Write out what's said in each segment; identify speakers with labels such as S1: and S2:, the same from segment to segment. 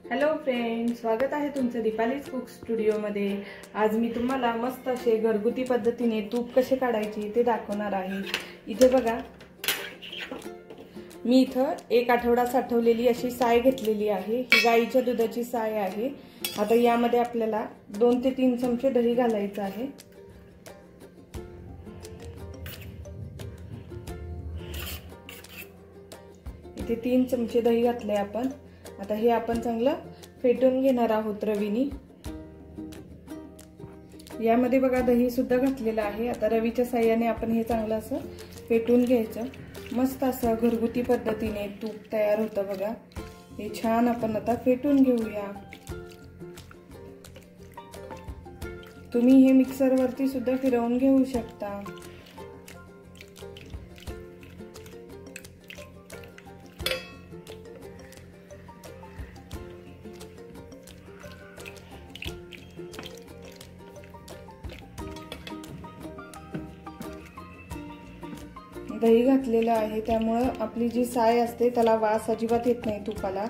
S1: Hello friends, स्वागत आहे तुमचं दीपालीज कुक स्टुडिओमध्ये। आज मी तुम्हाला मस्त असे घरगुती पद्धतीने तूप कसे काढायचे ते दाखवणार आहे। इथे बघा, मी इथं 1 आठवडा साठवलेली अशी साय घेतलेली आहे। ही गाईच्या दुधाची साय आहे। आता यामध्ये आपल्याला 2 ते 3 चमचे दही घालायचं आहे। इथे 3 चमचे दही घातले आपण। आता हे आपण चांगलं फेटून घेणार आहोत रवीनी। यामध्ये बघा दही सुद्धा घातलेलं आहे। आता रवीच्या साहाय्याने आपण हे चांगलं असं फेटून घ्यायचं। मस्त असं घरगुती पद्धतीने तूप तयार होतं बघा। हे छान आपण आता फेटून घेऊया। तुम्ही हे मिक्सर वरती सुद्धा फिरवून घेऊ शकता। दही घातलेलं आहे त्यामुळे आपली जी साय असते त्याला वास अजिबात येत नाही तुपाला,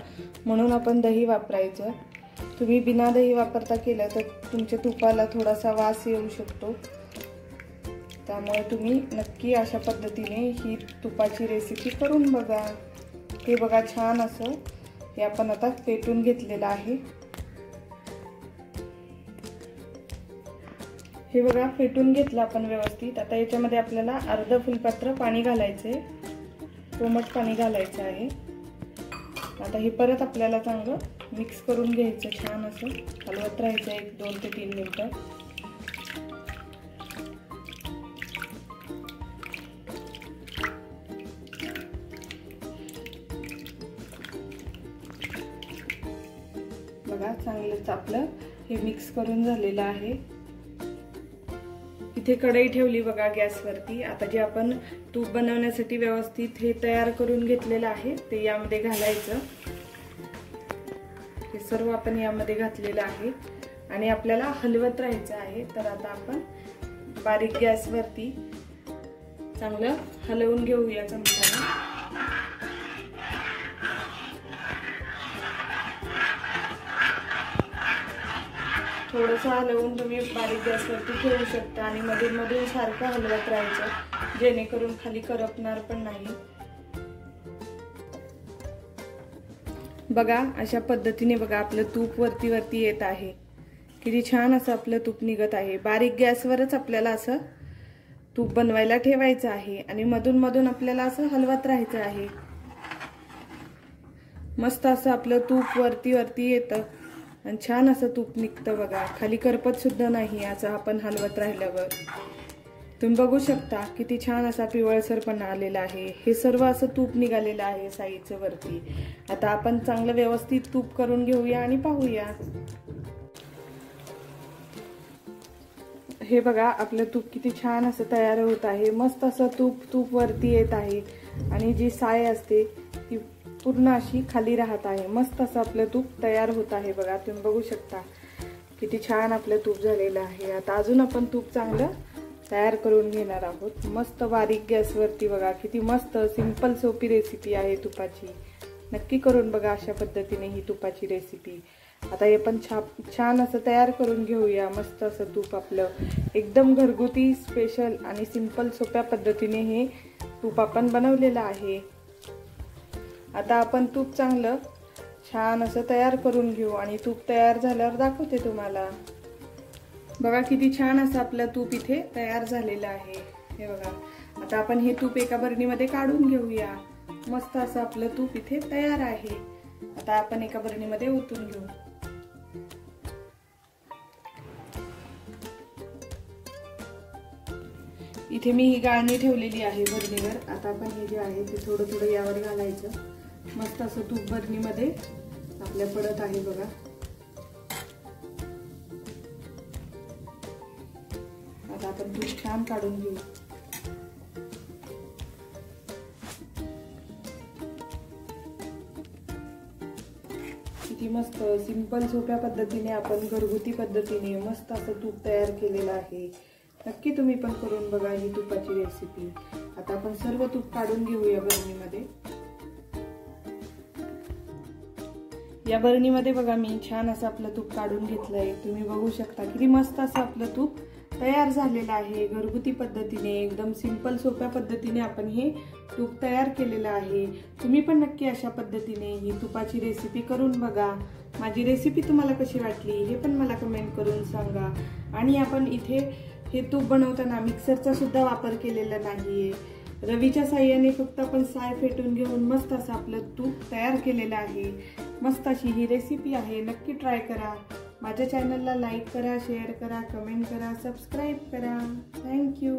S1: म्हणून आपण दही वापरायचं। तुम्ही बिना दही वापरता केलं तर तुमच्या तुपाला थोडासा वास येऊ शकतो। त्यामुळे तुम्ही नक्की अशा पद्धतीने ही तुपाची रेसिपी करून बघा। हे बघा छान असं हे आपण आता फेटून घेतलेलं आहे। हे बघा फेटून घेतलं आपण व्यवस्थित। आता याच्यामध्ये आपल्याला अर्ध फुलपात्र पाणी घालायचे, कोमट पाणी घालायचं आहे। आता हे परत आपल्याला चांगलं मिक्स करून घ्यायचं, छान असं हलवत राहायचं 1, 2 ते 3 मिनिटं। बघा चांगलंच आपलं हे मिक्स करून झालेलं आहे। इथे कढई ठेवली बघा गॅसवरती। आता जे आपण तूप बनवण्यासाठी व्यवस्थित हे तयार करून घेतलेलं आहे ते यामध्ये घालायचं। हे सर्व आपण यामध्ये घातलेलं आहे आणि आपल्याला हलवत राहायचं आहे। तर आता आपण बारीक गॅसवरती चांगलं हलवून घेऊया चमच्याने। थोडंसं हलवून तुम्ही बारीक गॅसवरती ठेवू शकता आणि मधून मधून सारखं हलवत राहायचं, जेणेकरून खाली करपणार पण नाही। बघा अशा पद्धतीने बघा आपलं तूप वरती वरती येत आहे। किती छान असं आपलं तूप निघत आहे। बारीक गॅसवरच आपल्याला असं तूप बनवायला ठेवायचं आहे आणि मधून मधून आपल्याला असं हलवत राहायचं आहे। मस्त असं आपलं तूप वरती वरती येतं आणि छान असं तूप निघतं बघा। खाली करपत सुद्धा नाही असं आपण हलवत राहिल्यावर। तुम्ही बघू शकता किती छान असा पिवळसरपणा आलेला आहे। हे सर्व असं तूप निघालेलं आहे साईच्या वरती। आता आपण चांगलं व्यवस्थित तूप करून घेऊया आणि पाहूया। हे बघा आपलं तूप किती छान असं तयार होत आहे। मस्त असं तूप वरती येत आहे आणि जी साय असते ती पूर्ण अशी खाली राहत आहे। मस्त असं आपलं तूप तयार होत आहे बघा। तुम्ही बघू शकता किती छान आपलं तूप झालेलं आहे। आता अजून आपण तूप चांगलं तयार करून घेणार आहोत। मस्त बारीक गॅसवरती बघा किती मस्त सिंपल सोपी रेसिपी आहे तुपाची। नक्की करून बघा अशा पद्धतीने ही तुपाची रेसिपी। आता हे पण छान असं तयार करून घेऊया। मस्त असं तूप आपलं एकदम घरगुती स्पेशल आणि सिंपल सोप्या पद्धतीने हे तूप आपण बनवलेलं आहे। आता आपण तूप चांगलं छान असं तयार करून घेऊ आणि तूप तयार झाल्यावर दाखवते तुम्हाला। बघा किती छान असं आपलं तूप इथे तयार झालेलं आहे। हे बघा आता आपण हे तूप एका बरणीमध्ये काढून घेऊया। मस्त असं आपलं तूप इथे तयार आहे। आता आपण एका बरणीमध्ये ओतून घेऊ। इथे मी ही गाळणी ठेवलेली आहे बरणीवर। आता आपण हे जे आहे ते थोडं थोडं यावर घालायचं। मस्त असं तूप बरणीमध्ये आपल्या पडत आहे बघा। आता आपण तूप छान काढून घेऊ। किती मस्त सिंपल सोप्या पद्धतीने आपण घरगुती पद्धतीने मस्त असं तूप तयार केलेलं आहे। नक्की तुम्ही पण करून बघा ही तुपाची रेसिपी। आता आपण सर्व तूप काढून घेऊया बरणीमध्ये। या बरणीमध्ये बघा मी छान असं आपलं तूप काढून घेतलंय. तुम्ही बघू शकता किती मस्त असं आपलं तूप तयार झालेलं आहे. घरगुती पद्धतीने एकदम सिंपल सोप्या पद्धतीने आपण हे तूप तयार केलेलं आहे. तुम्ही पण नक्की अशा पद्धतीने ही तुपाची रेसिपी करून बघा. माझी रेसिपी तुम्हाला कशी वाटली हे पण मला कमेंट करून सांगा. आणि आपण इथे हे तूप बनवताना मिक्सरचा सुद्धा वापर केलेला नाहीये. रवीच्या साह्याने फक्त आपण साय फेटून घेऊन मस्त असं आपलं तूप तयार केलेलं आहे. मस्त अशी ही रेसिपी आहे. नक्की ट्राय करा. माझ्या चॅनलला लाईक करा, शेअर करा, कमेंट करा, सबस्क्राईब करा. थँक्यू.